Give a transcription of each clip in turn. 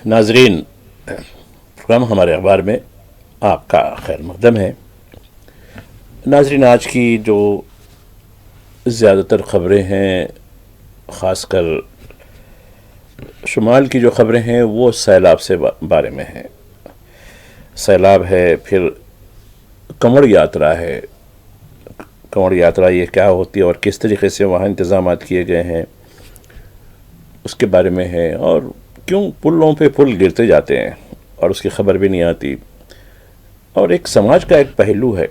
ناظرین، پروگرام ہمارے اخبار میں آپ کا خیر مقدم ہے۔ ناظرین، آج کی جو زیادہ تر خبریں ہیں، خاص کر شمال کی جو خبریں ہیں، وہ سیلاب سے بارے میں ہیں۔ سیلاب ہے، پھر کنوڑ یاترا ہے۔ کنوڑ یاترا یہ کیا ہوتی ہے اور کس طریقے سے وہاں انتظامات کیے گئے ہیں، اس کے بارے میں ہے۔ اور کیوں پلوں پہ پل گرتے جاتے ہیں اور اس کی خبر بھی نہیں آتی۔ اور ایک سماج کا ایک پہلو ہے،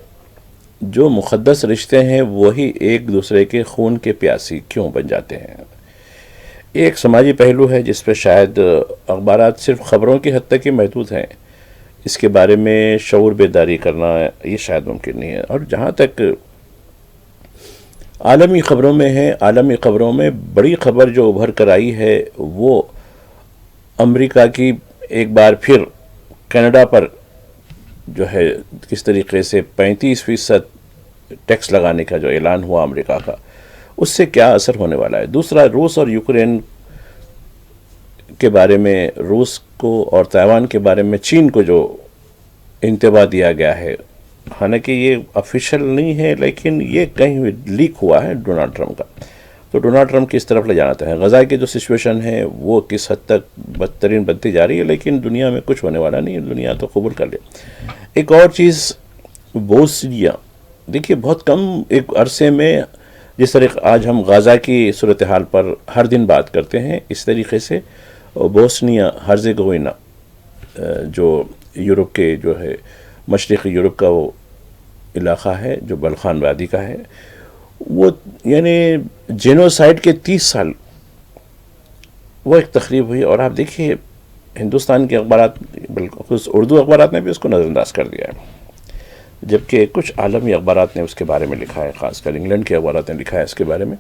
جو مقدس رشتے ہیں وہی ایک دوسرے کے خون کے پیاسی کیوں بن جاتے ہیں۔ یہ ایک سماجی پہلو ہے جس پہ شاید اخبارات صرف خبروں کی حد تک ہی محدود ہیں۔ اس کے بارے میں شعور بیداری کرنا یہ شاید ممکن نہیں ہے۔ اور جہاں تک عالمی خبروں میں ہے، عالمی خبروں میں بڑی خبر جو ابھر کر آئی ہے وہ امریکہ کی ایک بار پھر کینیڈا پر جو ہے کس طریقے سے 35% ٹیکس لگانے کا جو اعلان ہوا امریکہ کا، اس سے کیا اثر ہونے والا ہے۔ دوسرا، روس اور یوکرین کے بارے میں، روس کو اور تائیوان کے بارے میں چین کو جو انتباہ دیا گیا ہے، حالانکہ یہ آفیشیل نہیں ہے لیکن یہ کہیں لیک ہوا ہے ڈونلڈ ٹرمپ کا، تو ڈونلڈ ٹرمپ کس طرف لے جانا چاہتے ہیں۔ غزہ کی جو سچویشن ہے وہ کس حد تک بدترین بنتی جا رہی ہے، لیکن دنیا میں کچھ ہونے والا نہیں ہے، دنیا تو قبول کر لے۔ ایک اور چیز، بوسنیا، دیکھیے بہت کم ایک عرصے میں، جس طرح آج ہم غزہ کی صورتحال پر ہر دن بات کرتے ہیں، اس طریقے سے بوسنیا ہرزیگووینا جو یورپ کے جو ہے مشرقی یورپ کا وہ علاقہ ہے جو بلخان وادی کا ہے، وہ یعنی جینوسائیڈ کے 30 سال وہ ایک تقریب ہوئی۔ اور آپ دیکھیے ہندوستان کے اخبارات، بلکہ اردو اخبارات نے بھی اس کو نظر انداز کر دیا ہے، جبکہ کچھ عالمی اخبارات نے اس کے بارے میں لکھا ہے، خاص کر انگلینڈ کے اخبارات نے لکھا ہے اس کے بارے میں۔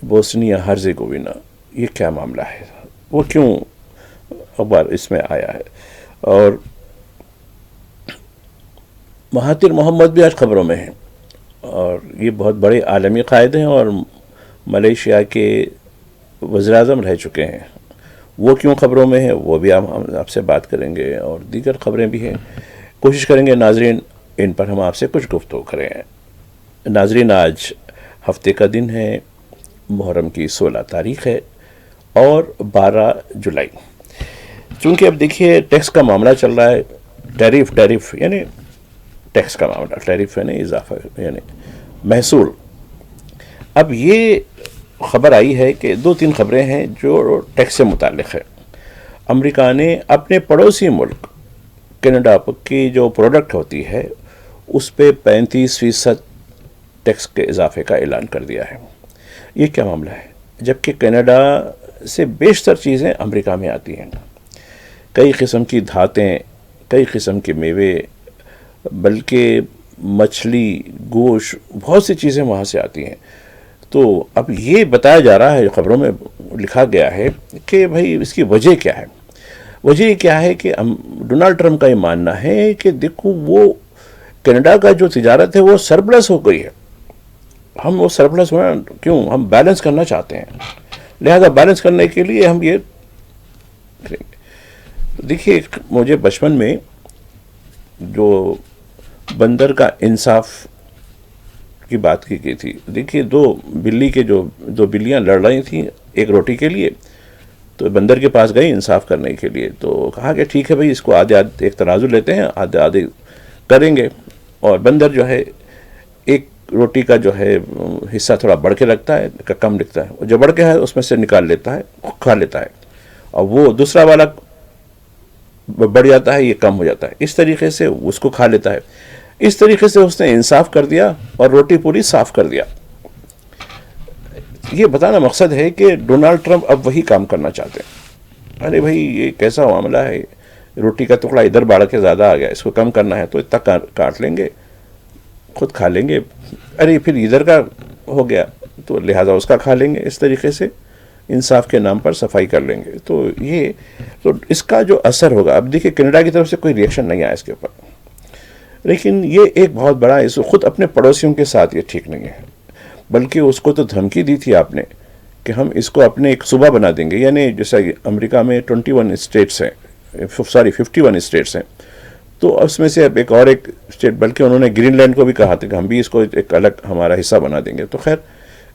بوسنیا ہرزیگووینا، یہ کیا معاملہ ہے، وہ کیوں اخبار اس میں آیا ہے۔ اور مہاتیر محمد بھی آج خبروں میں ہیں، اور یہ بہت بڑے عالمی قائد ہیں اور ملیشیا کے وزیر اعظم رہ چکے ہیں، وہ کیوں خبروں میں ہیں وہ بھی آپ سے بات کریں گے، اور دیگر خبریں بھی ہیں، کوشش کریں گے ناظرین ان پر ہم آپ سے کچھ گفتگو کریں۔ ناظرین، آج ہفتے کا دن ہے، محرم کی 16 تاریخ ہے اور 12 جولائی۔ چونکہ اب دیکھیے ٹیکس کا معاملہ چل رہا ہے، ٹیرف یعنی ٹیکس کا معاملہ، ٹیرف یعنی اضافہ یعنی محصول۔ اب یہ خبر آئی ہے کہ 2-3 خبریں ہیں جو ٹیکس سے متعلق ہے۔ امریکہ نے اپنے پڑوسی ملک کینیڈا کی جو پروڈکٹ ہوتی ہے اس پہ 35% ٹیکس کے اضافے کا اعلان کر دیا ہے۔ یہ کیا معاملہ ہے، جبکہ کینیڈا سے بیشتر چیزیں امریکہ میں آتی ہیں، کئی قسم کی دھاتیں، کئی قسم کے میوے، بلکہ مچھلی، گوشت، بہت سی چیزیں وہاں سے آتی ہیں۔ تو اب یہ بتایا جا رہا ہے، خبروں میں لکھا گیا ہے کہ بھئی اس کی وجہ کیا ہے۔ وجہ کیا ہے کہ ڈونلڈ ٹرمپ کا یہ ماننا ہے کہ دیکھو وہ کینیڈا کا جو تجارت ہے وہ سرپلس ہو گئی ہے، ہم وہ سرپلس ہونا کیوں، ہم بیلنس کرنا چاہتے ہیں، لہذا بیلنس کرنے کے لیے ہم یہ کریں گے۔ دیکھیے مجھے بچپن میں جو بندر کا انصاف کی بات کی گئی تھی، دیکھیے دو بلیاں لڑ رہی تھیں ایک روٹی کے لیے، تو بندر کے پاس گئی انصاف کرنے کے لیے، تو کہا کہ ٹھیک ہے بھئی اس کو آدھے ایک ترازو لیتے ہیں، آدھے کریں گے، اور بندر جو ہے ایک روٹی کا جو ہے حصہ تھوڑا بڑھ کے رکھتا ہے، کم لکھتا ہے، جو بڑھ کے ہے اس میں سے نکال لیتا ہے، کھا لیتا ہے، اور وہ دوسرا والا بڑھ جاتا ہے، یہ کم ہو جاتا ہے، اس طریقے سے اس کو کھا لیتا ہے۔ اس طریقے سے اس نے انصاف کر دیا اور روٹی پوری صاف کر دیا۔ یہ بتانا مقصد ہے کہ ڈونلڈ ٹرمپ اب وہی کام کرنا چاہتے ہیں۔ ارے بھائی یہ کیسا معاملہ ہے، روٹی کا ٹکڑا ادھر بڑھ کے زیادہ آ گیا، اس کو کم کرنا ہے تو اتنا کاٹ لیں گے، خود کھا لیں گے، ارے پھر ادھر کا ہو گیا تو لہٰذا اس کا کھا لیں گے، اس طریقے سے انصاف کے نام پر صفائی کر لیں گے۔ تو اس کا جو اثر ہوگا، اب دیکھیے کینیڈا کی طرف سے کوئی ریئیکشن نہیں آیا اس کے اوپر، لیکن یہ ایک بہت بڑا خود اپنے پڑوسیوں کے ساتھ یہ ٹھیک نہیں ہے، بلکہ اس کو تو دھمکی دی تھی آپ نے کہ ہم اس کو اپنے ایک صوبہ بنا دیں گے. یعنی جیسا امریکہ میں 21 اسٹیٹس ہیں, 51 اسٹیٹس ہیں, تو اس میں سے اب ایک اور ایک اسٹیٹ, بلکہ انہوں نے گرین لینڈ کو بھی کہا تھا کہ ہم بھی اس کو ایک الگ ہمارا حصہ بنا دیں گے. تو خیر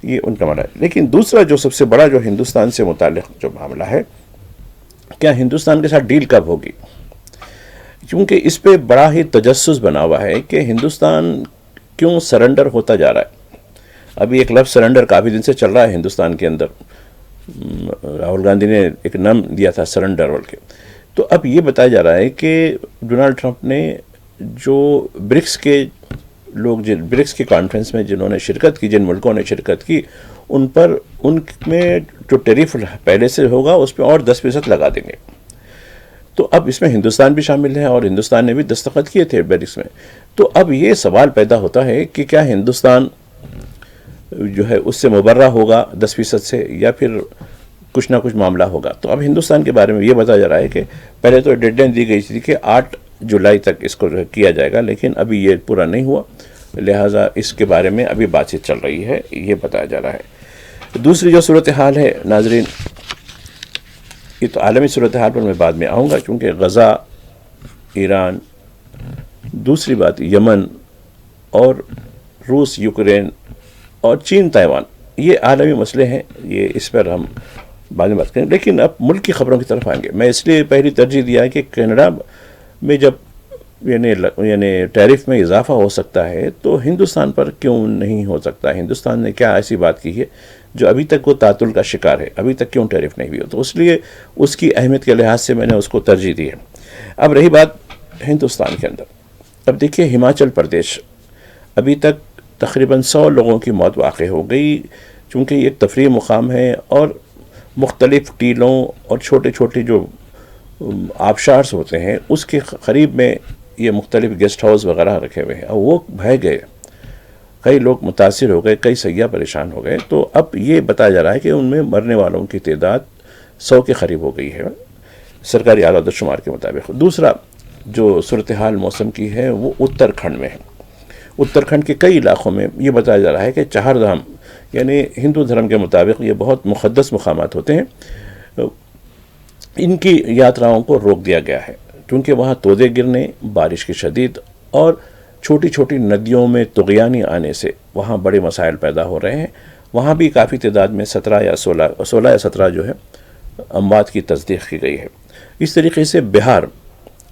یہ ان کا معاملہ ہے. لیکن دوسرا جو سب سے بڑا جو ہندوستان سے متعلق جو معاملہ ہے, کیا ہندوستان کے ساتھ ڈیل کب ہوگی؟ کیونکہ اس پہ بڑا ہی تجسس بنا ہوا ہے کہ ہندوستان کیوں سرنڈر ہوتا جا رہا ہے. ابھی ایک لفظ سرنڈر کافی دن سے چل رہا ہے ہندوستان کے اندر, راہل گاندھی نے ایک نام دیا تھا سرنڈر بول کے. تو اب یہ بتایا جا رہا ہے کہ ڈونلڈ ٹرمپ نے جو برکس کے لوگ برکس کی کانفرنس میں جنہوں نے شرکت کی, جن ملکوں نے شرکت کی, ان پر ان میں جو ٹیرف پہلے سے ہوگا اس پہ اور 10% لگا دیں گے. تو اب اس میں ہندوستان بھی شامل ہے اور ہندوستان نے بھی دستخط کیے تھے برکس میں. تو اب یہ سوال پیدا ہوتا ہے کہ کیا ہندوستان جو ہے اس سے مبرہ ہوگا 10% سے, یا پھر کچھ نہ کچھ معاملہ ہوگا. تو اب ہندوستان کے بارے میں یہ بتایا جا رہا ہے کہ پہلے تو ڈیڈ لائن دی گئی تھی کہ 8 جولائی تک اس کو کیا جائے گا, لیکن ابھی یہ پورا نہیں ہوا, لہٰذا اس کے بارے میں ابھی بات چیت چل رہی ہے, یہ بتایا جا رہا ہے. دوسری جو صورتحال ہے ناظرین, یہ تو عالمی صورتحال پر میں بعد میں آؤں گا, کیونکہ غزہ, ایران, دوسری بات یمن, اور روس یوکرین, اور چین تائیوان, یہ عالمی مسئلے ہیں. یہ اس پر ہم بعد میں بات کریں. لیکن اب ملک کی خبروں کی طرف آئیں گے. میں اس لیے پہلی ترجیح دیا ہے کہ کینیڈا میں جب یعنی ٹیرف میں اضافہ ہو سکتا ہے تو ہندوستان پر کیوں نہیں ہو سکتا؟ ہندوستان نے کیا ایسی بات کی ہے جو ابھی تک وہ تعطل کا شکار ہے, ابھی تک کیوں ٹیرف نہیں ہوئی ہو؟ تو اس لیے اس کی اہمیت کے لحاظ سے میں نے اس کو ترجیح دی ہے. اب رہی بات ہندوستان کے اندر, اب دیکھیے ہماچل پردیش ابھی تک تقریباً 100 لوگوں کی موت واقع ہو گئی, چونکہ یہ ایک تفریحی مقام ہے اور مختلف ٹیلوں اور چھوٹے چھوٹے جو آبشارز ہوتے ہیں اس کے قریب میں یہ مختلف گیسٹ ہاؤس وغیرہ رکھے ہوئے ہیں, اور وہ بہہ گئے, کئی لوگ متاثر ہو گئے, کئی سیاح پریشان ہو گئے. تو اب یہ بتایا جا رہا ہے کہ ان میں مرنے والوں کی تعداد 100 کے قریب ہو گئی ہے سرکاری اعلیٰ شمار کے مطابق. دوسرا جو صورتحال موسم کی ہے وہ اتراکھنڈ میں ہے. اتراکھنڈ کے کئی علاقوں میں یہ بتایا جا رہا ہے کہ 4 دھام, یعنی ہندو دھرم کے مطابق یہ بہت مقدس مقامات ہوتے ہیں, ان کی یاتراؤں کو روک دیا گیا ہے, کیونکہ وہاں تودے گرنے, بارش کی شدید اور چھوٹی چھوٹی ندیوں میں طغیانی آنے سے وہاں بڑے مسائل پیدا ہو رہے ہیں. وہاں بھی کافی تعداد میں 16 یا 17 جو ہے اموات کی تصدیق کی گئی ہے. اس طریقے سے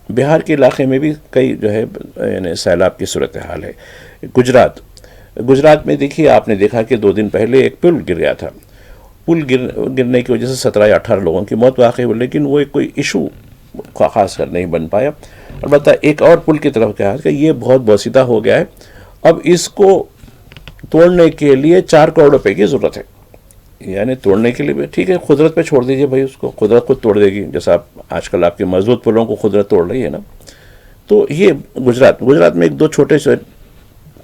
بہار کے علاقے میں بھی کئی جو ہے یعنی سیلاب کی صورتحال ہے. گجرات میں دیکھیے, آپ نے دیکھا کہ 2 دن پہلے ایک پل گر گیا تھا. پل گرنے کی وجہ سے 17 یا 18 لوگوں کی موت واقع ہوئی, لیکن وہ کوئی ایشو خاص کر نہیں بن پایا. البتہ ایک اور پل کی طرف کہا کہ یہ بہت بوسیدہ ہو گیا ہے, اب اس کو توڑنے کے لیے 4 کروڑ روپے کی ضرورت ہے. یعنی توڑنے کے لیے بھی ٹھیک ہے, قدرت پہ چھوڑ دیجئے بھائی, اس کو قدرت خود توڑ دے گی, جیسا آج کل آپ کے مضبوط پلوں کو قدرت توڑ رہی ہے نا. تو یہ گجرات میں 1-2 چھوٹے سے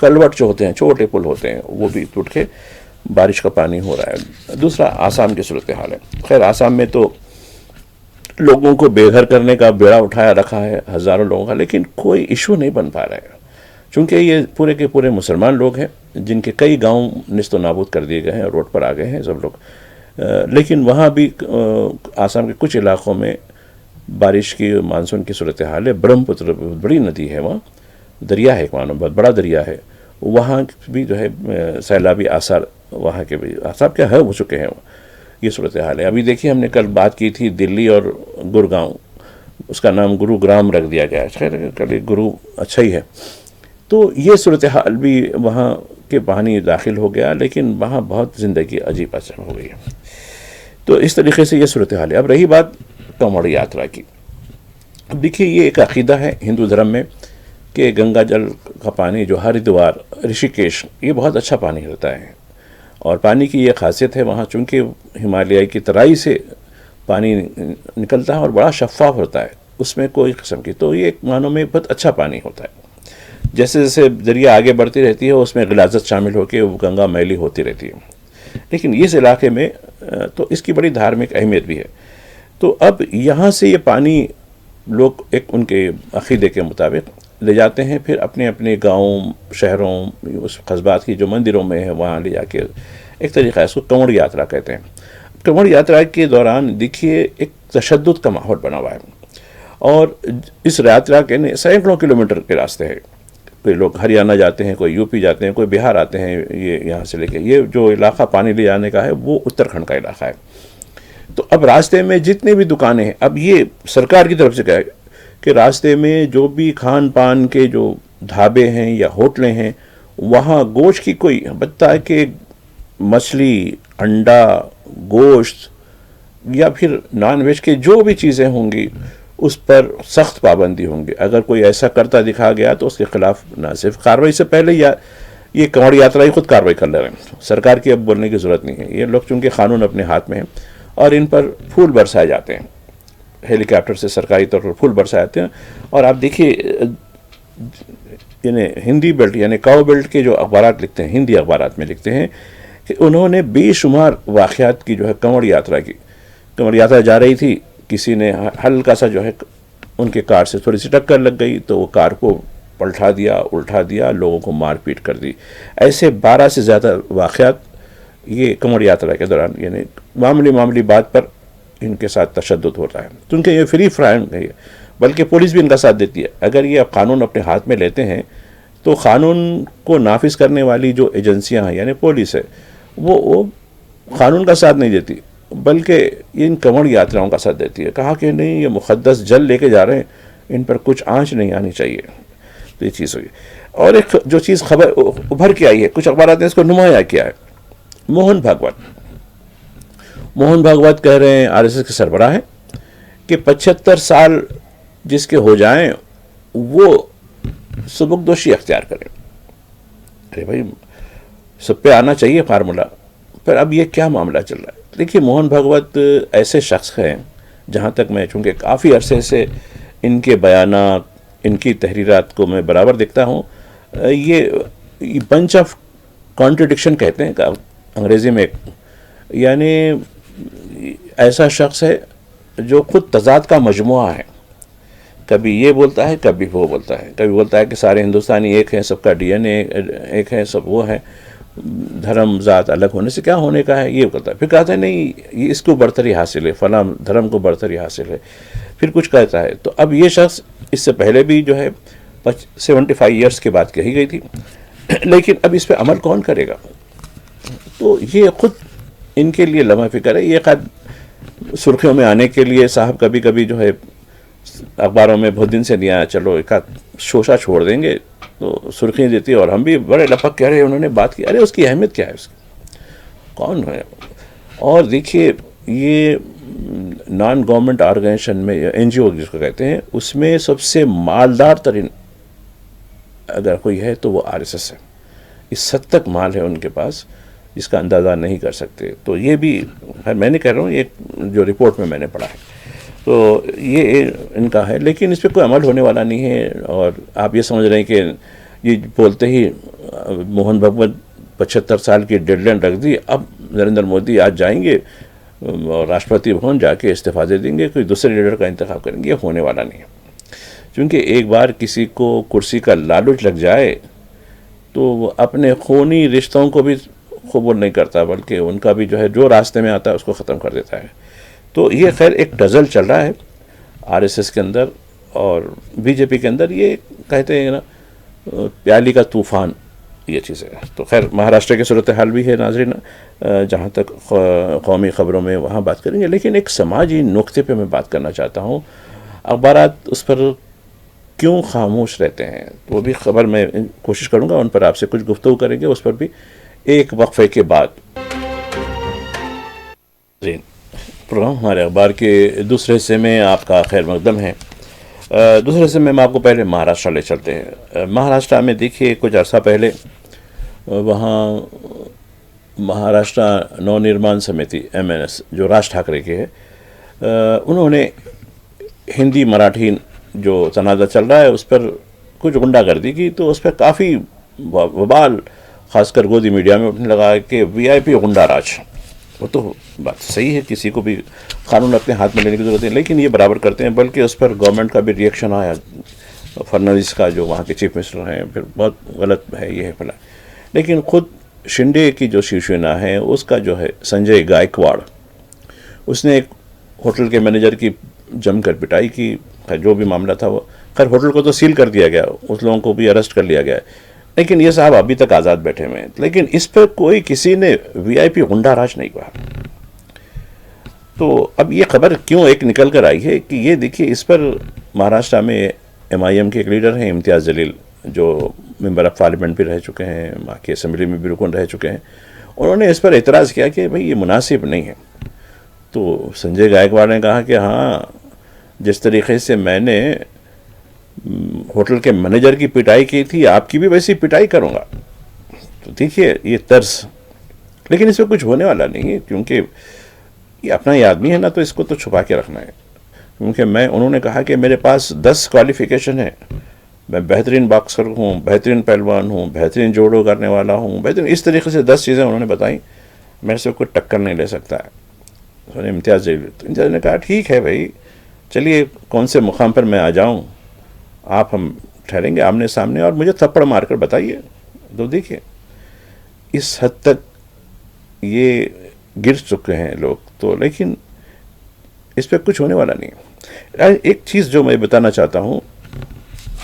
کلوٹ جو ہوتے ہیں, چھوٹے پل ہوتے ہیں, وہ بھی ٹوٹ کے بارش کا پانی ہو رہا ہے. دوسرا آسام کی صورتحال ہے. خیر آسام میں تو لوگوں کو بے گھر کرنے کا بیڑا اٹھایا رکھا ہے ہزاروں لوگوں کا, لیکن کوئی ایشو نہیں بن پا رہا ہے, چونکہ یہ پورے کے پورے مسلمان لوگ ہیں جن کے کئی گاؤں نیست و نابود کر دیے گئے ہیں, روڈ پر آ گئے ہیں سب لوگ. لیکن وہاں بھی آسام کے کچھ علاقوں میں بارش کی مانسون کی صورتحال ہے. برہم پتر بڑی ندی ہے, وہاں دریا ہے, ایک مانو بہت بڑا دریا ہے, وہاں بھی جو ہے سیلابی آثار وہاں کے بھی آثار کیا ہے ہو چکے ہیں. یہ صورتحال ہے. ابھی دیکھیے ہم نے کل بات کی تھی دلی اور گڑگاؤں, اس کا نام گرو گرام رکھ دیا گیا ہے. خیر کل گرو اچھا ہی ہے. تو یہ صورتحال بھی وہاں کے پانی داخل ہو گیا, لیکن وہاں بہت زندگی عجیب اثر ہو گئی ہے. تو اس طریقے سے یہ صورتحال ہے. اب رہی بات کانوڑ یاترا کی. اب دیکھیے یہ ایک عقیدہ ہے ہندو دھرم میں کہ گنگا جل کا پانی جو ہریدوار, رشیکیش, یہ بہت اچھا پانی ہوتا ہے, اور پانی کی یہ خاصیت ہے وہاں چونکہ ہمالیائی کی ترائی سے پانی نکلتا ہے اور بڑا شفاف ہوتا ہے, اس میں کوئی قسم کی, تو یہ ایک معنوں میں بہت اچھا پانی ہوتا ہے. جیسے جیسے دریا آگے بڑھتی رہتی ہے اس میں غلاظت شامل ہو کے وہ گنگا میلی ہوتی رہتی ہے. لیکن اس علاقے میں تو اس کی بڑی دھارمک اہمیت بھی ہے. تو اب یہاں سے یہ پانی لوگ ایک ان کے عقیدے کے مطابق لے جاتے ہیں, پھر اپنے اپنے گاؤں, شہروں, اس قصبات کی جو مندروں میں ہے وہاں لے جا کے, ایک طریقہ ہے اس کو کانوڑ یاترا کہتے ہیں. کنوڑ یاترا کے دوران دیکھیے ایک تشدد کا ماحول بنا ہوا ہے، اور اس یاترا کے سینکڑوں کلومیٹر کے راستے ہیں. کوئی لوگ ہریانہ جاتے ہیں، کوئی یو پی جاتے ہیں، کوئی بہار آتے ہیں. یہ یہاں سے لے کے یہ جو علاقہ پانی لے جانے کا ہے وہ اتراکھنڈ کا علاقہ ہے. تو اب راستے میں جتنے بھی دکانیں ہیں، اب یہ سرکار کی طرف سے کہا ہے کہ راستے میں جو بھی کھان پان کے جو ڈھابے ہیں یا ہوٹلیں ہیں، وہاں گوشت کی کوئی بتا کہ مچھلی، انڈا، گوشت یا پھر نان ویج کے جو بھی چیزیں ہوں گی اس پر سخت پابندی ہوں گی. اگر کوئی ایسا کرتا دکھا گیا تو اس کے خلاف نہ صرف کارروائی سے پہلے یہ کنوڑ یاترا ہی خود کارروائی کر لے رہے ہیں. سرکار کی اب بولنے کی ضرورت نہیں ہے. یہ لوگ چونکہ قانون اپنے ہاتھ میں ہے اور ان پر پھول برسائے جاتے ہیں، ہیلی کاپٹر سے سرکاری طور پر پھول برسائے جاتے ہیں. اور آپ دیکھیے یعنی ہندی بیلٹ یعنی کاؤ بیلٹ کے جو اخبارات لکھتے ہیں، ہندی اخبارات میں لکھتے ہیں کہ انہوں نے بے شمار واقعات کی جو ہے کنوڑ یاترا جا رہی تھی، کسی نے ہلکا سا جو ہے ان کے کار سے تھوڑی سی ٹکر لگ گئی تو وہ کار کو پلٹا دیا، الٹا دیا، لوگوں کو مار پیٹ کر دی. ایسے 12 سے زیادہ واقعات یہ کنوڑ یاترا کے دوران، یعنی معمولی بات پر ان کے ساتھ تشدد ہوتا ہے. کیونکہ یہ فری فرائم ہے، بلکہ پولیس بھی ان کا ساتھ دیتی ہے. اگر یہ اب قانون اپنے ہاتھ میں لیتے ہیں تو قانون کو نافذ کرنے والی جو ایجنسیاں ہیں یعنی پولیس ہے وہ قانون کا ساتھ نہیں دیتی، بلکہ ان کنوڑ یاتراؤں کا ساتھ دیتی ہے. کہا کہ نہیں، یہ مقدس جل لے کے جا رہے ہیں، ان پر کچھ آنچ نہیں آنی چاہیے. تو یہ چیز ہوئی. اور ایک جو چیز خبر ابھر کے آئی ہے، کچھ اخبارات نے اس کو نمایاں کیا ہے. موہن بھاگوت کہہ رہے ہیں، RSS کے سربراہ ہیں، کہ 75 سال جس کے ہو جائیں وہ سبکدوشی اختیار کریں. ارے بھائی، سب پہ آنا چاہیے فارمولا. پر اب یہ کیا معاملہ چل رہا ہے؟ دیکھیے، موہن بھاگوت ایسے شخص ہیں، جہاں تک میں چونکہ کافی عرصے سے ان کے بیانات، ان کی تحریرات کو میں برابر دیکھتا ہوں، یہ بنچ آف کانٹرڈکشن کہتے ہیں انگریزی میں، یعنی ایسا شخص ہے جو خود تضاد کا مجموعہ ہے. کبھی یہ بولتا ہے، کبھی وہ بولتا ہے. کبھی بولتا ہے کہ سارے ہندوستانی ایک ہیں، سب کا DNA ایک ہے، سب وہ ہے، دھرم ذات الگ ہونے سے کیا ہونے کا ہے، یہ کہتا ہے. پھر کہتا ہے نہیں، یہ اس کو برتری حاصل ہے، فلاں دھرم کو برتری حاصل ہے. پھر کچھ کہتا ہے. تو اب یہ شخص اس سے پہلے بھی جو ہے 75 ایئرس کے بعد کہی گئی تھی، لیکن اب اس پہ عمل کون کرے گا؟ تو یہ خود ان کے لیے لمحہ فکر ہے. یہ خود سرخیوں میں آنے کے لیے صاحب کبھی کبھی جو ہے اخباروں میں بہت دن سے دیا، چلو ایک شوشہ چھوڑ دیں گے تو سرخیاں دیتی ہے، اور ہم بھی بڑے لپک کہہ رہے ہیں انہوں نے بات کی. ارے اس کی اہمیت کیا ہے، اس کی کون ہے؟ اور دیکھیے، یہ نان گورنمنٹ آرگنائزیشن میں NGO جس کو کہتے ہیں، اس میں سب سے مالدار ترین اگر کوئی ہے تو وہ RSS ہے. اس حد تک مال ہے ان کے پاس جس کا اندازہ نہیں کر سکتے. تو یہ بھی میں نہیں کہہ رہا ہوں، یہ جو رپورٹ میں نے پڑھا ہے تو یہ ان کا ہے، لیکن اس پہ کوئی عمل ہونے والا نہیں ہے. اور آپ یہ سمجھ رہے ہیں کہ یہ بولتے ہی موہن بھاگوت 75 سال کی ڈیڈ لائن رکھ دی، اب نریندر مودی آج جائیں گے اور راشٹرپتی بھون جا کے استعفیٰ دے دیں گے، کوئی دوسرے لیڈر کا انتخاب کریں گے. یہ ہونے والا نہیں ہے. چونکہ ایک بار کسی کو کرسی کا لالچ لگ جائے تو وہ اپنے خونی رشتوں کو بھی قبول نہیں کرتا، بلکہ ان کا بھی جو ہے جو راستے میں آتا ہے اس کو ختم کر دیتا ہے. تو یہ خیر ایک ڈزل چل رہا ہے RSS کے اندر اور BJP کے اندر. یہ کہتے ہیں نا پیالی کا طوفان، یہ چیز ہے. تو خیر مہاراشٹر کی صورتحال بھی ہے ناظرین، جہاں تک قومی خبروں میں وہاں بات کریں گے. لیکن ایک سماجی نقطے پہ میں بات کرنا چاہتا ہوں. اخبارات اس پر کیوں خاموش رہتے ہیں، وہ بھی خبر میں کوشش کروں گا ان پر آپ سے کچھ گفتگو کریں گے، اس پر بھی ایک وقفے کے بعد. پروگرام ہمارے اخبار کے دوسرے حصے میں آپ کا خیر مقدم ہے. دوسرے حصے میں آپ کو پہلے مہاراشٹر لے چلتے ہیں. مہاراشٹر میں دیکھیے کچھ عرصہ پہلے وہاں مہاراشٹر نو نرمان سمیتی MNS جو راج ٹھاکرے کے ہے، انہوں نے ہندی مراٹھی جو تنازع چل رہا ہے اس پر کچھ غنڈہ گردی کی. تو اس پر کافی وبال خاص کر گودی میڈیا میں اٹھنے لگا کہ VIP غنڈہ راج. وہ تو بات صحیح ہے، کسی کو بھی قانون اپنے ہاتھ میں لینے کی ضرورت ہے، لیکن یہ برابر کرتے ہیں. بلکہ اس پر گورنمنٹ کا بھی ریئیکشن آیا، فرنانڈیز کا جو وہاں کے چیف منسٹر ہیں، پھر بہت غلط ہے یہ ہے فلاں. لیکن خود شنڈے کی جو شیو سینا ہے اس کا جو ہے سنجے گائیکواڑ، اس نے ایک ہوٹل کے مینیجر کی جم کر پٹائی کی. جو بھی معاملہ تھا وہ خیر ہوٹل کو تو سیل کر دیا گیا, اس لوگوں کو بھی اریسٹ کر لیا گیا, لیکن یہ صاحب ابھی تک آزاد بیٹھے ہوئے ہیں. لیکن اس پہ کوئی کسی نے وی آئی پی غنڈہ راج نہیں کہا. تو اب یہ خبر کیوں ایک نکل کر آئی ہے کہ یہ دیکھیے اس پر مہاراشٹرا میں ایم آئی ایم کے ایک لیڈر ہیں امتیاز جلیل, جو ممبر آف پارلیمنٹ بھی رہ چکے ہیں, وہاں کی اسمبلی میں بھی رکن رہ چکے ہیں. انہوں نے اس پر اعتراض کیا کہ بھئی یہ مناسب نہیں ہے. تو سنجے گائیکواڑ نے کہا کہ ہاں, جس طریقے سے میں نے ہوٹل کے مینیجر کی پٹائی کی تھی, آپ کی بھی ویسی پٹائی کروں گا. تو دیکھیے یہ طرز, لیکن اس میں کچھ ہونے والا نہیں ہے, کیونکہ یہ اپنا ہی آدمی ہے نا, تو اس کو تو چھپا کے رکھنا ہے. کیونکہ انہوں نے کہا کہ میرے پاس 10 کوالیفیکیشن ہے, میں بہترین باکسر ہوں, بہترین پہلوان ہوں, بہترین جوڑو کرنے والا ہوں, بہترین, اس طریقے سے 10 چیزیں انہوں نے بتائیں. میرے سے کوئی ٹکر نہیں لے سکتا ہے. امتیاز جلیل نے کہا ٹھیک ہے بھائی, چلیے کون سے مقام پر میں آ جاؤں, آپ ہم ٹھہریں گے آمنے سامنے اور مجھے تھپڑ مار کر بتائیے. تو دیکھیے اس حد تک یہ گر چکے ہیں لوگ. تو لیکن اس پہ کچھ ہونے والا نہیں. ایک چیز جو میں بتانا چاہتا ہوں,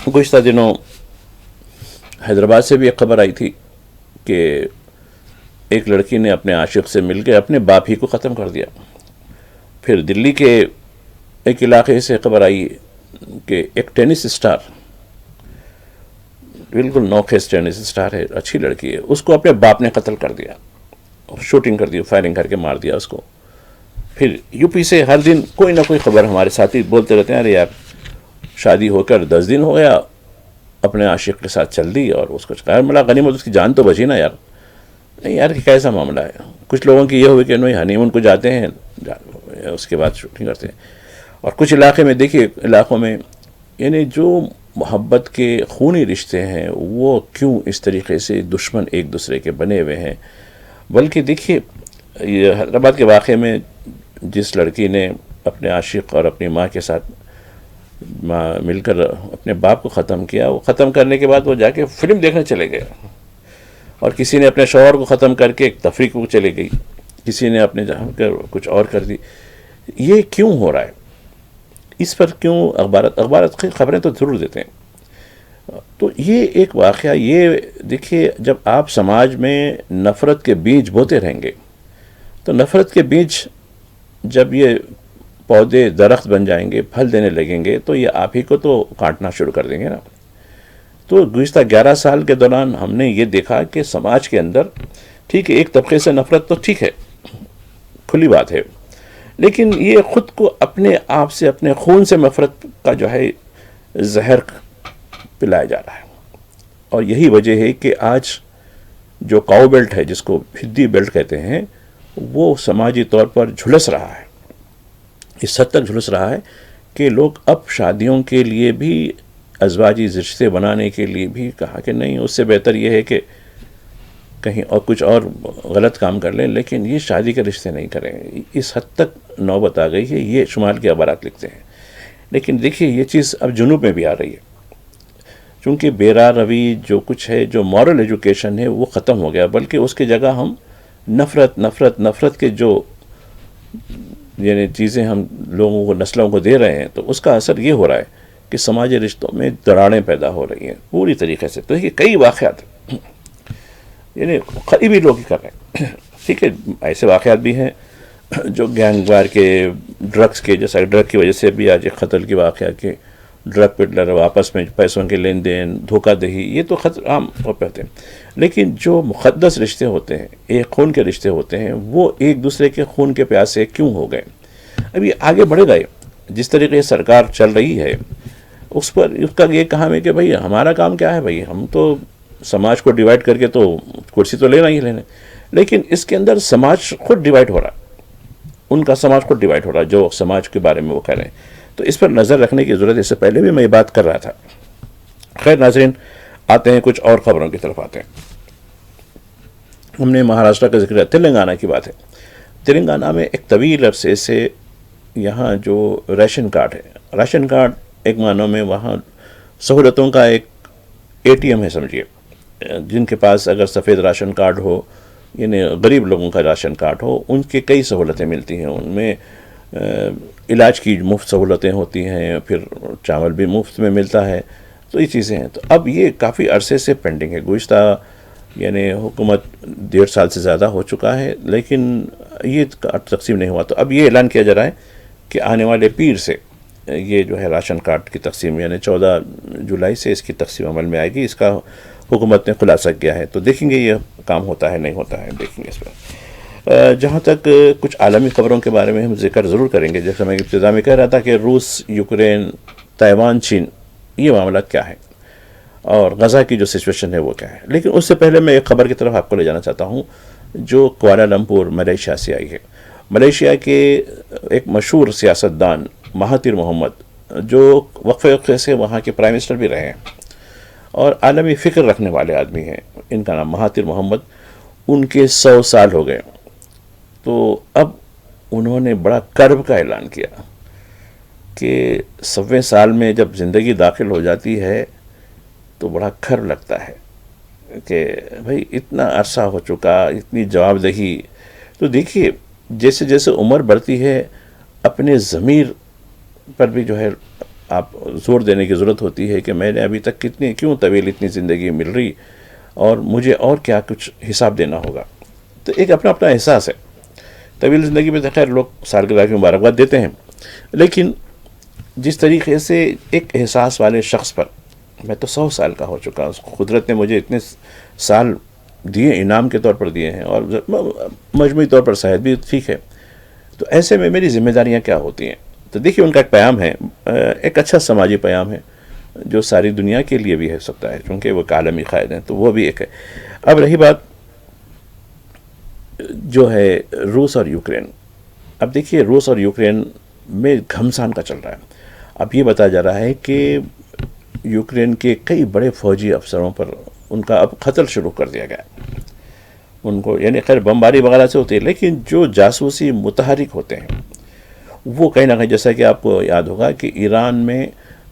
گزشتہ دنوں حیدرآباد سے بھی ایک خبر آئی تھی کہ ایک لڑکی نے اپنے عاشق سے مل کے اپنے باپ ہی کو ختم کر دیا. پھر دلی کے ایک علاقے سے خبر آئی کہ ایک ٹینس اسٹار, بالکل نوخیز ٹینس اسٹار ہے, اچھی لڑکی ہے, اس کو اپنے باپ نے قتل کر دیا, شوٹنگ کر دی, فائرنگ کر کے مار دیا اس کو. پھر یو پی سے ہر دن کوئی نہ کوئی خبر ہمارے ساتھی بولتے رہتے ہیں, ارے یار شادی ہو کر 10 دن ہو گیا, اپنے عاشق کے ساتھ چل دی اور اس کو ملا غنیمت, اس کی جان تو بچی نا یار. نہیں یار کیسا معاملہ ہے. کچھ لوگوں کی یہ ہوئی کہ نہیں ہنی مون کو جاتے ہیں, اس کے بعد شوٹنگ کرتے ہیں. اور کچھ علاقے میں دیکھیے, علاقوں میں یعنی جو محبت کے خونی رشتے ہیں وہ کیوں اس طریقے سے دشمن ایک دوسرے کے بنے ہوئے ہیں. بلکہ دیکھیے یہ حیدرآباد کے واقعے میں جس لڑکی نے اپنے عاشق اور اپنی ماں کے ساتھ مل کر اپنے باپ کو ختم کیا, وہ ختم کرنے کے بعد وہ جا کے فلم دیکھنے چلے گئے. اور کسی نے اپنے شوہر کو ختم کر کے ایک تفریح کو چلے گئی, کسی نے اپنے جہاں کر کچھ اور کر دی. یہ کیوں ہو رہا ہے؟ اس پر کیوں اخبارات خبریں تو ضرور دیتے ہیں. تو یہ ایک واقعہ, یہ دیکھیے جب آپ سماج میں نفرت کے بیج بوتے رہیں گے تو نفرت کے بیج جب یہ پودے درخت بن جائیں گے, پھل دینے لگیں گے, تو یہ آپ ہی کو تو کاٹنا شروع کر دیں گے نا. تو گزشتہ 11 سال کے دوران ہم نے یہ دیکھا کہ سماج کے اندر ٹھیک ہے ایک طبقے سے نفرت تو ٹھیک ہے, کھلی بات ہے, لیکن یہ خود کو اپنے آپ سے اپنے خون سے نفرت کا جو ہے زہر پلایا جا رہا ہے. اور یہی وجہ ہے کہ آج جو کاؤ بیلٹ ہے, جس کو ہدی بیلٹ کہتے ہیں, وہ سماجی طور پر جھلس رہا ہے. اس حد تک جھلس رہا ہے کہ لوگ اب شادیوں کے لیے بھی, ازواجی رشتے بنانے کے لیے بھی کہا کہ نہیں, اس سے بہتر یہ ہے کہ کہیں اور کچھ اور غلط کام کر لیں, لیکن یہ شادی کے رشتے نہیں کریں. اس حد تک نوبت آ گئی ہے. یہ شمال کے اخبارات لکھتے ہیں. لیکن دیکھیے یہ چیز اب جنوب میں بھی آ رہی ہے, چونکہ بیرا روی جو کچھ ہے, جو مورل ایجوکیشن ہے وہ ختم ہو گیا, بلکہ اس کی جگہ ہم نفرت کے جو یعنی چیزیں ہم لوگوں کو, نسلوں کو دے رہے ہیں, تو اس کا اثر یہ ہو رہا ہے کہ سماجی رشتوں میں دراڑیں پیدا ہو رہی ہیں پوری طریقے سے. تو یہ کئی واقعات یعنی قریبی لوگ ہی کر رہے ہیں. ٹھیک ہے, ایسے واقعات بھی ہیں جو گینگ وار کے, ڈرگس کے, جیسا ڈرگ کی وجہ سے بھی آج ایک قتل کی واقعہ کہ ڈرگ پیڈلر آپس میں پیسوں کے لین دین, دھوکہ دہی, یہ تو خطر عام طور پہ ہوتے ہیں. لیکن جو مقدس رشتے ہوتے ہیں, ایک خون کے رشتے ہوتے ہیں, وہ ایک دوسرے کے خون کے پیاسے کیوں ہو گئے؟ ابھی آگے بڑھے گئے. جس طریقے سے سرکار چل رہی ہے اس پر اس کا یہ کہا ہے کہ بھائی ہمارا کام کیا ہے, بھائی ہم تو سماج کو ڈیوائڈ کر کے تو کرسی تو لینا ہی لینا, لیکن اس کے اندر سماج خود ڈیوائڈ ہو رہا ہے, ان کا سماج خود ڈیوائڈ ہو رہا ہے جو سماج کے بارے میں وہ کہہ رہے ہیں. تو اس پر نظر رکھنے کی ضرورت ہے. اس سے پہلے بھی میں یہ بات کر رہا تھا. خیر ناظرین, آتے ہیں کچھ اور خبروں کی طرف آتے ہیں. ہم نے مہاراشٹر کا ذکر ہے, تلنگانہ کی بات ہے. تلنگانہ میں ایک طویل عرصے سے یہاں جو ریشن کارڈ ہے, راشن کارڈ ایک معنوں میں وہاں سہولتوں کا ایک اے ٹی ایم ہے سمجھیے. جن کے پاس اگر سفید راشن کارڈ ہو یعنی غریب لوگوں کا راشن کارڈ ہو، ان کے کئی سہولتیں ملتی ہیں، ان میں علاج کی مفت سہولتیں ہوتی ہیں، پھر چاول بھی مفت میں ملتا ہے، تو یہ چیزیں ہیں۔ تو اب یہ کافی عرصے سے پینڈنگ ہے، گزشتہ یعنی حکومت 1.5 سال سے زیادہ ہو چکا ہے، لیکن یہ تقسیم نہیں ہوا۔ تو اب یہ اعلان کیا جا رہا ہے کہ آنے والے پیر سے یہ جو ہے راشن کارڈ کی تقسیم، یعنی 14 جولائی سے اس کی تقسیم عمل میں آئے گی، اس کا حکومت نے خلاصہ کیا ہے۔ تو دیکھیں گے یہ کام ہوتا ہے نہیں ہوتا ہے، دیکھیں گے اس پر۔ جہاں تک کچھ عالمی خبروں کے بارے میں ہم ذکر ضرور کریں گے، جیسے میں ابتدا میں کہہ رہا تھا کہ روس، یوکرین، تائیوان، چین، یہ معاملات کیا ہیں اور غزہ کی جو سچویشن ہے وہ کیا ہے۔ لیکن اس سے پہلے میں ایک خبر کی طرف آپ کو لے جانا چاہتا ہوں جو کوالالمپور ملیشیا سے آئی ہے۔ ملیشیا کے ایک مشہور سیاستدان مہاتیر محمد، جو وقفے سے وہاں کے پرائم منسٹر بھی رہے ہیں اور عالمی فکر رکھنے والے آدمی ہیں، ان کا نام مہاتیر محمد، ان کے 100 سال ہو گئے۔ تو اب انہوں نے بڑا کرب کا اعلان کیا کہ 100ویں سال میں جب زندگی داخل ہو جاتی ہے تو بڑا کھر لگتا ہے کہ بھئی اتنا عرصہ ہو چکا، اتنی جواب دہی۔ تو دیکھیے جیسے جیسے عمر بڑھتی ہے اپنے ضمیر پر بھی جو ہے آپ زور دینے کی ضرورت ہوتی ہے کہ میں نے ابھی تک کیوں طویل اتنی زندگی مل رہی اور مجھے اور کیا کچھ حساب دینا ہوگا۔ تو ایک اپنا احساس ہے۔ طویل زندگی میں خیر لوگ سالگرہ کی مبارکباد دیتے ہیں، لیکن جس طریقے سے ایک احساس والے شخص پر، میں تو 100 سال کا ہو چکا، قدرت نے مجھے اتنے سال دیے، انعام کے طور پر دیے ہیں، اور مجموعی طور پر صحت بھی ٹھیک ہے، تو ایسے میں میری ذمہ داریاں کیا ہوتی ہیں۔ تو دیکھیے ان کا ایک پیام ہے، ایک اچھا سماجی پیام ہے جو ساری دنیا کے لیے بھی ہو سکتا ہے، چونکہ وہ عالمی قائد ہیں، تو وہ بھی ایک ہے۔ اب رہی بات جو ہے روس اور یوکرین، اب دیکھیے روس اور یوکرین میں گھمسان کا چل رہا ہے۔ اب یہ بتایا جا رہا ہے کہ یوکرین کے کئی بڑے فوجی افسروں پر ان کا اب قتل شروع کر دیا گیا، ان کو یعنی خیر بمباری وغیرہ سے ہوتی ہے، لیکن جو جاسوسی متحرک ہوتے ہیں وہ کہیں نہ کہیں، جیسا کہ آپ کو یاد ہوگا کہ ایران میں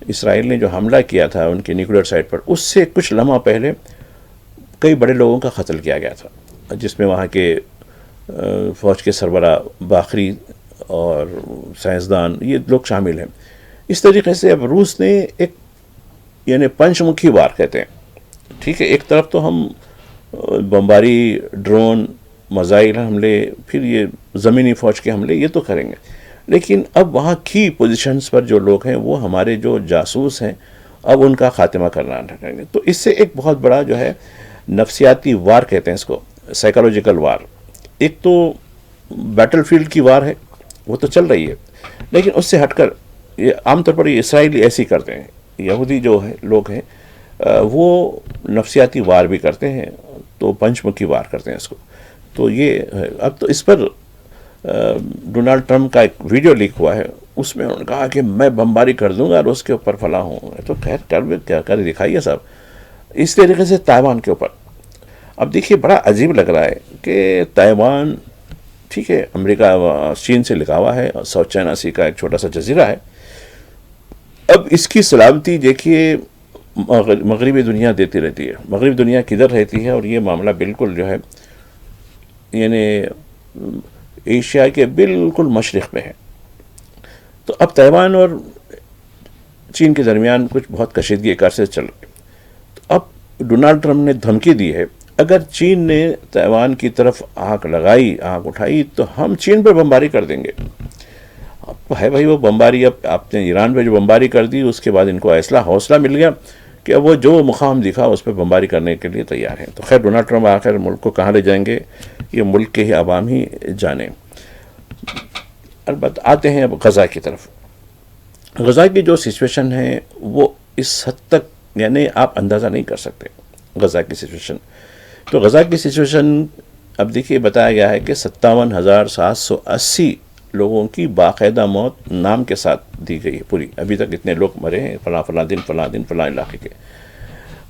اسرائیل نے جو حملہ کیا تھا ان کی نیوکلیئر سائٹ پر، اس سے کچھ لمحہ پہلے کئی بڑے لوگوں کا قتل کیا گیا تھا، جس میں وہاں کے فوج کے سربراہ باخری اور سائنسدان یہ لوگ شامل ہیں۔ اس طریقے سے اب روس نے ایک یعنی پنچ مکھی وار کہتے ہیں، ٹھیک ہے، ایک طرف تو ہم بمباری، ڈرون، میزائل حملے، پھر یہ زمینی فوج کے حملے یہ تو کریں گے، لیکن اب وہاں کی پوزیشنز پر جو لوگ ہیں وہ ہمارے جو جاسوس ہیں، اب ان کا خاتمہ کرنا رہیں گے۔ تو اس سے ایک بہت بڑا جو ہے نفسیاتی وار کہتے ہیں اس کو، سائیکولوجیکل وار۔ ایک تو بیٹل فیلڈ کی وار ہے، وہ تو چل رہی ہے، لیکن اس سے ہٹ کر یہ عام طور پر یہ اسرائیلی ایسی کرتے ہیں، یہودی جو ہے لوگ ہیں وہ نفسیاتی وار بھی کرتے ہیں، تو پنچ مکھی وار کرتے ہیں اس کو۔ تو یہ اب تو اس پر ڈونلڈ ٹرمپ کا ایک ویڈیو لیک ہوا ہے، اس میں انہوں نے کہا کہ میں بمباری کر دوں گا اور اس کے اوپر فلاں ہوں، تو خیر کیا کر دکھائیے صاحب۔ اس طریقے سے تائیوان کے اوپر اب دیکھیے بڑا عجیب لگ رہا ہے کہ تائیوان ٹھیک ہے امریکہ چین سے لگا ہوا ہے، ساؤتھ چائنا سی کا ایک چھوٹا سا جزیرہ ہے، اب اس کی سلامتی دیکھیے مغربی دنیا دیتی رہتی ہے، مغربی دنیا کدھر رہتی ہے، اور یہ معاملہ بالکل جو ہے یعنی ایشیا کے بالکل مشرق میں ہے۔ تو اب تائیوان اور چین کے درمیان کچھ بہت کشیدگی ایک عرصے سے چل رہی ہے۔ تو اب ڈونلڈ ٹرمپ نے دھمکی دی ہے اگر چین نے تائیوان کی طرف آنکھ اٹھائی تو ہم چین پر بمباری کر دیں گے۔ اب ہے بھائی وہ بمباری، اب آپ نے ایران پہ جو بمباری کر دی اس کے بعد ان کو حوصلہ مل گیا کہ اب وہ جو مقام دکھا اس پہ بمباری کرنے کے لیے تیار ہیں۔ تو خیر ڈونلڈ ٹرمپ آخر ملک کو کہاں لے جائیں گے یہ ملک کے ہی عوام ہی جانیں۔ البتہ آتے ہیں اب غزہ کی طرف۔ غزہ کی جو سچویشن ہے وہ اس حد تک یعنی آپ اندازہ نہیں کر سکتے غزہ کی سچویشن۔ تو غزہ کی سچویشن اب دیکھیے بتایا گیا ہے کہ 57,780 لوگوں کی باقاعدہ موت نام کے ساتھ دی گئی ہے پوری، ابھی تک اتنے لوگ مرے ہیں فلاں دن فلاں علاقے کے،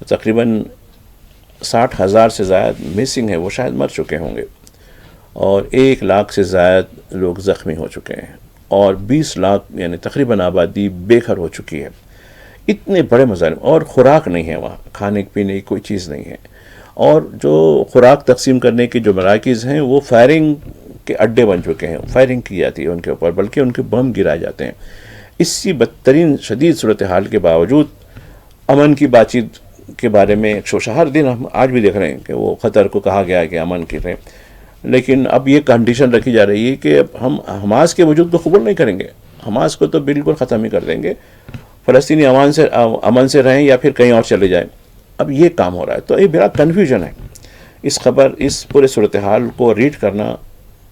تقریباً 60,000 سے زائد مسنگ ہے، وہ شاید مر چکے ہوں گے، اور 1 لاکھ سے زائد لوگ زخمی ہو چکے ہیں، اور 20 لاکھ یعنی تقریباً آبادی بے گھر ہو چکی ہے۔ اتنے بڑے مظالم، اور خوراک نہیں ہے وہاں، کھانے پینے کی کوئی چیز نہیں ہے، اور جو خوراک تقسیم کرنے کے جو مراکز ہیں وہ فائرنگ کے اڈے بن چکے ہیں، فائرنگ کی جاتی ہے ان کے اوپر، بلکہ ان کے بم گرائے جاتے ہیں۔ اسی بدترین شدید صورتحال کے باوجود امن کی بات چیت کے بارے میں ایک شوشہ ہر دن ہم آج بھی دیکھ رہے ہیں کہ وہ قطر کو کہا گیا ہے کہ امن کی رہیں، لیکن اب یہ کنڈیشن رکھی جا رہی ہے کہ اب ہم حماس کے وجود کو قبول نہیں کریں گے، حماس کو تو بالکل ختم ہی کر دیں گے، فلسطینی امن سے رہیں یا پھر کہیں اور چلے جائیں۔ اب یہ کام ہو رہا ہے، تو یہ بڑا کنفیوژن ہے۔ اس پورے صورتحال کو ریڈ کرنا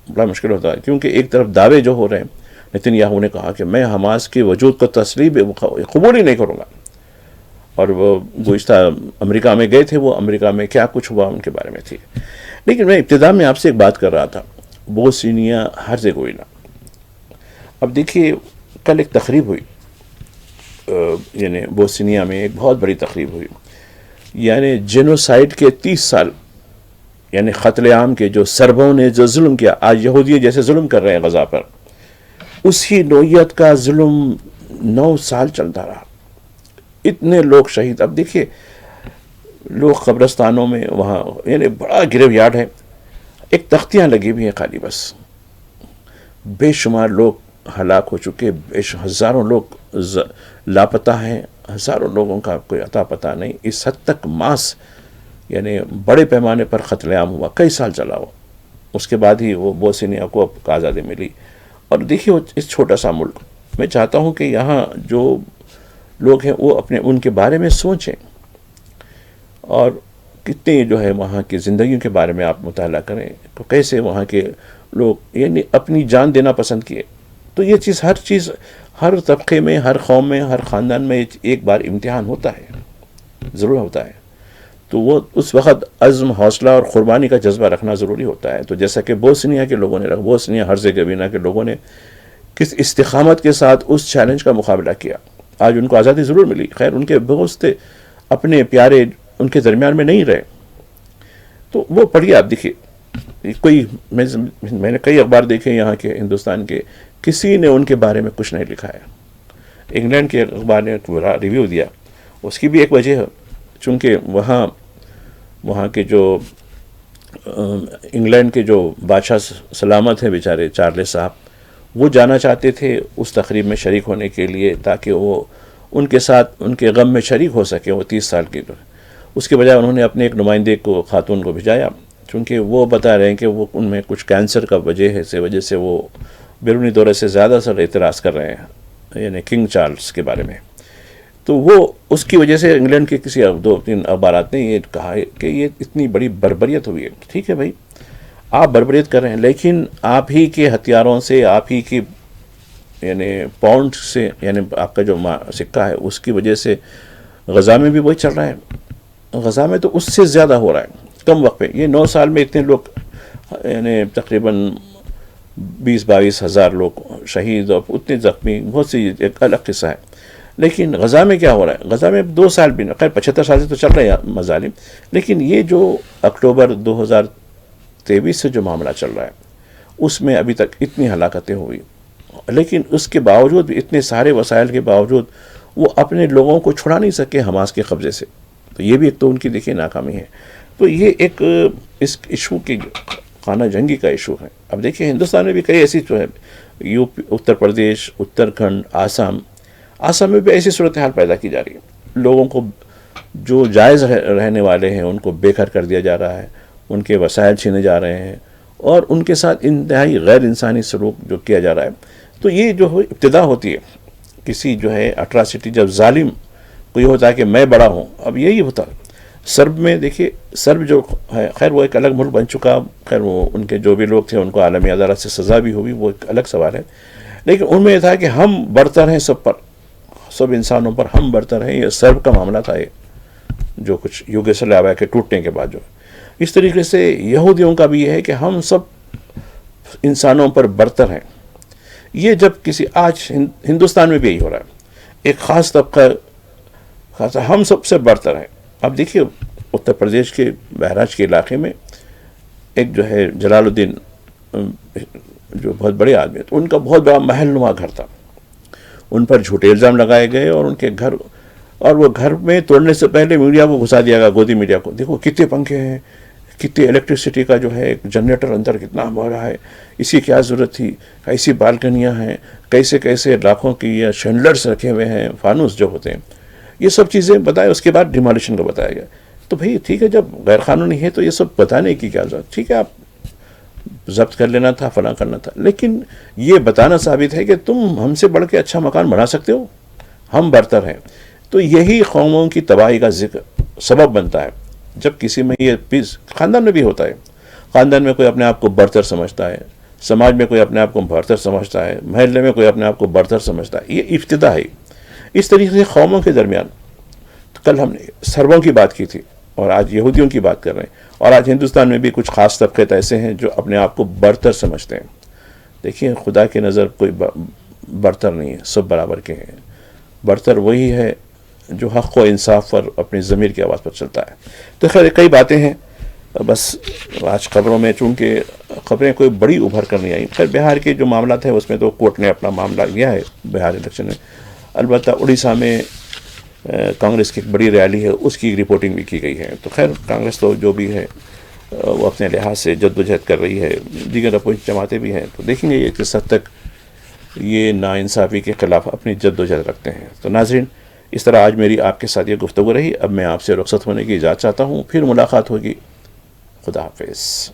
بڑا مشکل ہوتا ہے، کیونکہ ایک طرف دعوے جو ہو رہے ہیں، نتن یاہو نے کہا کہ میں حماس کے وجود کو تسلیم قبول ہی نہیں کروں گا، اور وہ گزشتہ امریکہ میں گئے تھے، وہ امریکہ میں کیا کچھ ہوا ان کے بارے میں تھی۔ لیکن میں ابتدا میں آپ سے ایک بات کر رہا تھا، بوسنیا ہرزیگووینا۔ اب دیکھیے کل ایک تقریب ہوئی، یعنی بوسنیا میں ایک بہت بڑی تقریب ہوئی، یعنی جینوسائیڈ کے 30 سال، یعنی قتل عام کے جو سربوں نے جو ظلم کیا، آج یہودی جیسے ظلم کر رہے ہیں غزہ پر، اسی نوعیت کا ظلم 9 سال چلتا رہا، اتنے لوگ شہید۔ اب دیکھیے لوگ قبرستانوں میں، وہاں یعنی بڑا گریو یارڈ ہے، ایک تختیاں لگی ہوئی ہیں خالی، بس بے شمار لوگ ہلاک ہو چکے، ہزاروں لوگ لاپتہ ہیں، ہزاروں لوگوں کا کوئی عطا پتہ نہیں۔ اس حد تک ماس یعنی بڑے پیمانے پر قتل عام ہوا، کئی سال چلا ہوا، اس کے بعد ہی وہ بوسنیا کو اب آزادی ملی۔ اور دیکھیے اس چھوٹا سا ملک، میں چاہتا ہوں کہ یہاں جو لوگ ہیں وہ ان کے بارے میں سوچیں، اور کتنے جو ہے وہاں کی زندگیوں کے بارے میں آپ مطالعہ کریں تو کیسے وہاں کے لوگ یعنی اپنی جان دینا پسند کیے۔ تو یہ چیز ہر طبقے میں، ہر قوم میں، ہر خاندان میں ایک بار امتحان ہوتا ہے، ضرور ہوتا ہے، تو وہ اس وقت عزم، حوصلہ اور قربانی کا جذبہ رکھنا ضروری ہوتا ہے۔ تو جیسا کہ بوسنیا کے لوگوں نے بوسنیا ہرزیگووینا کے لوگوں نے کس استقامت کے ساتھ اس چیلنج کا مقابلہ کیا، آج ان کو آزادی ضرور ملی۔ خیر ان کے بہت سے اپنے پیارے ان کے درمیان میں نہیں رہے، تو وہ پڑھیے آپ دیکھیے، کوئی میں نے کئی اخبار دیکھے یہاں کے ہندوستان کے، کسی نے ان کے بارے میں کچھ نہیں لکھا ہے۔ انگلینڈ کے اخبار نے پورا ریویو دیا، اس کی بھی ایک وجہ ہے، چونکہ وہاں کے جو انگلینڈ کے جو بادشاہ سلامت ہیں بیچارے چارلس صاحب، وہ جانا چاہتے تھے اس تقریب میں شریک ہونے کے لیے، تاکہ وہ ان کے ساتھ ان کے غم میں شریک ہو سکے۔ وہ 30 سال کی، اس کے بجائے انہوں نے اپنے ایک نمائندے کو، خاتون کو بھیجایا، چونکہ وہ بتا رہے ہیں کہ وہ ان میں کچھ کینسر کا وجہ سے وہ بیرونی دورے سے زیادہ سر اعتراض کر رہے ہیں، یعنی کنگ چارلس کے بارے میں۔ تو وہ اس کی وجہ سے انگلینڈ کے کسی 2-3 اخبارات نے یہ کہا ہے کہ یہ اتنی بڑی بربریت ہوئی ہے۔ ٹھیک ہے بھائی، آپ بربریت کر رہے ہیں، لیکن آپ ہی کے ہتھیاروں سے، آپ ہی کی یعنی پاؤنڈ سے، یعنی آپ کا جو سکہ ہے اس کی وجہ سے غزہ میں بھی وہی چل رہا ہے، غزہ میں تو اس سے زیادہ ہو رہا ہے کم وقت پہ۔ یہ 9 سال میں اتنے لوگ، یعنی تقریباً 20-22 ہزار لوگ شہید اور اتنے زخمی، بہت سی ایک الگ قصہ ہے۔ لیکن غزہ میں کیا ہو رہا ہے؟ غزہ میں 2 سال بھی، خیر 75 سال سے تو چل رہے ہیں مظالم، لیکن یہ جو اکتوبر 2023 سے جو معاملہ چل رہا ہے اس میں ابھی تک اتنی ہلاکتیں ہوئی، لیکن اس کے باوجود بھی، اتنے سارے وسائل کے باوجود، وہ اپنے لوگوں کو چھڑا نہیں سکے حماس کے قبضے سے۔ تو یہ بھی ایک تو ان کی دیکھیے ناکامی ہے۔ تو یہ ایک اس ایشو کی خانہ جنگی کا ایشو ہے۔ اب دیکھیے ہندوستان میں بھی کئی ایسی جو ہے، یوپی، اتر پردیش، اتراکھنڈ، آسام میں بھی ایسی صورتحال پیدا کی جا رہی ہے، لوگوں کو جو جائز رہنے والے ہیں ان کو بے گھر کر دیا جا رہا ہے، ان کے وسائل چھینے جا رہے ہیں، اور ان کے ساتھ انتہائی غیر انسانی سلوک جو کیا جا رہا ہے۔ تو یہ جو ابتدا ہوتی ہے کسی جو ہے اٹراسٹی، جب ظالم کو یہ ہوتا ہے کہ میں بڑا ہوں، اب یہی ہوتا ہے۔ سرب میں دیکھیے، سرب جو ہے، خیر وہ ایک الگ ملک بن چکا، خیر وہ ان کے جو بھی لوگ تھے ان کو عالمی عدالت سے سزا بھی ہوئی، وہ ایک الگ سوال ہے، لیکن ان میں یہ تھا کہ ہم برتر ہیں سب پر، سب انسانوں پر ہم برتر ہیں۔ یہ سرب کا معاملہ تھا، یہ جو کچھ یوگوسلاویا کے ٹوٹنے کے بعد جو اس طریقے سے یہودیوں کا بھی یہ ہے کہ ہم سب انسانوں پر برتر ہیں۔ یہ جب کسی، آج ہندوستان میں بھی یہی ہو رہا ہے، ایک خاص طبقہ ہم سب سے برتر ہیں۔ اب دیکھیے اتر پردیش کے بہراج کے علاقے میں ایک جو ہے جلال الدین، جو بہت بڑے آدمی، تو ان کا بہت بڑا محل نما گھر تھا، ان پر جھوٹے الزام لگائے گئے اور ان کے گھر اور وہ گھر میں توڑنے سے پہلے میڈیا کو گھسا دیا گیا، گودی میڈیا کو، دیکھو کتنے پنکھے ہیں، کتنی الیکٹرسٹی کا جو ہے جنریٹر اندر کتنا بڑا ہے، اس کی کیا ضرورت تھی، ایسی بالکنیاں ہیں، کیسے کیسے لاکھوں کی یا شینڈلرز رکھے ہوئے ہیں، فانوس جو ہوتے ہیں، یہ سب چیزیں بتائیں. اس کے بعد ڈیمالیشن کا بتایا گیا. تو بھئی ٹھیک ہے، جب غیر قانونی ہے تو یہ سب بتانے کی کیا ضرورت، ٹھیک ہے آپ ضبط کر لینا تھا، فلاں کرنا تھا، لیکن یہ بتانا ثابت ہے کہ تم ہم سے بڑھ کے اچھا مکان بنا سکتے ہو، ہم برتر ہیں. تو یہی قوموں کی تباہی کا ذکر سبب بنتا ہے. جب کسی میں یہ پیس، خاندان میں بھی ہوتا ہے، خاندان میں کوئی اپنے آپ کو برتر سمجھتا ہے، سماج میں کوئی اپنے آپ کو برتر سمجھتا ہے، محلے میں کوئی اپنے آپ کو برتر سمجھتا ہے، یہ ابتدا ہے. اس طریقے سے قوموں کے درمیان، کل ہم نے سربوں کی بات کی تھی اور آج یہودیوں کی بات کر رہے ہیں، اور آج ہندوستان میں بھی کچھ خاص طبقے ایسے ہیں جو اپنے آپ کو برتر سمجھتے ہیں. دیکھیے خدا کی نظر کوئی برتر نہیں ہے، سب برابر کے ہیں. برتر وہی ہے جو حق و انصاف پر اپنی ضمیر کی آواز پر چلتا ہے. تو خیر کئی باتیں ہیں، بس آج خبروں میں چونکہ خبریں کوئی بڑی ابھر کر نہیں آئی. خیر بہار کے جو معاملات ہیں اس میں تو کورٹ نے اپنا معاملہ لیا ہے بہار الیکشن میں. البتہ اڑیسہ میں کانگریس کی ایک بڑی ریلی ہے، اس کی رپورٹنگ بھی کی گئی ہے. تو خیر کانگریس تو جو بھی ہے وہ اپنے لحاظ سے جد و جہد کر رہی ہے، دیگر اپوزیشن جماعتیں بھی ہیں، تو دیکھیں گے یہ کس حد تک یہ ناانصافی کے خلاف اپنی جد و جہد رکھتے ہیں. تو ناظرین، اس طرح آج میری آپ کے ساتھ یہ گفتگو رہی. اب میں آپ سے رخصت ہونے کی اجازت چاہتا ہوں، پھر ملاقات ہوگی. خدا حافظ.